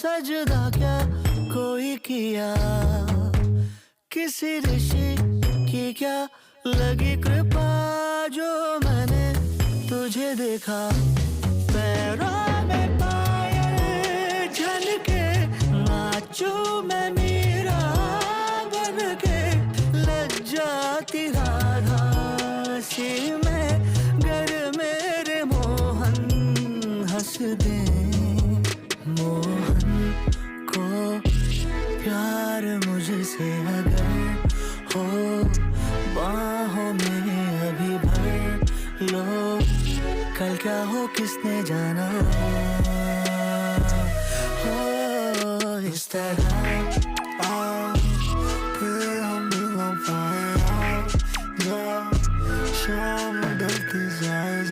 सजदा क्या कोई किया, किसी ऋषि की क्या लगी कृपा, जो मैंने तुझे देखा। पैरों में पायल झलके, नाचूं मैं मीरा बन के, लग जाती राधा सी मैं, गर मेरे मोहन हंस दे। मोहन को प्यार मुझसे अगर हो, बाहों में अभी भर लो, कल क्या हो किसने जाना। हो इस तरह फिर हम भी on fire, शाम ढलती जाए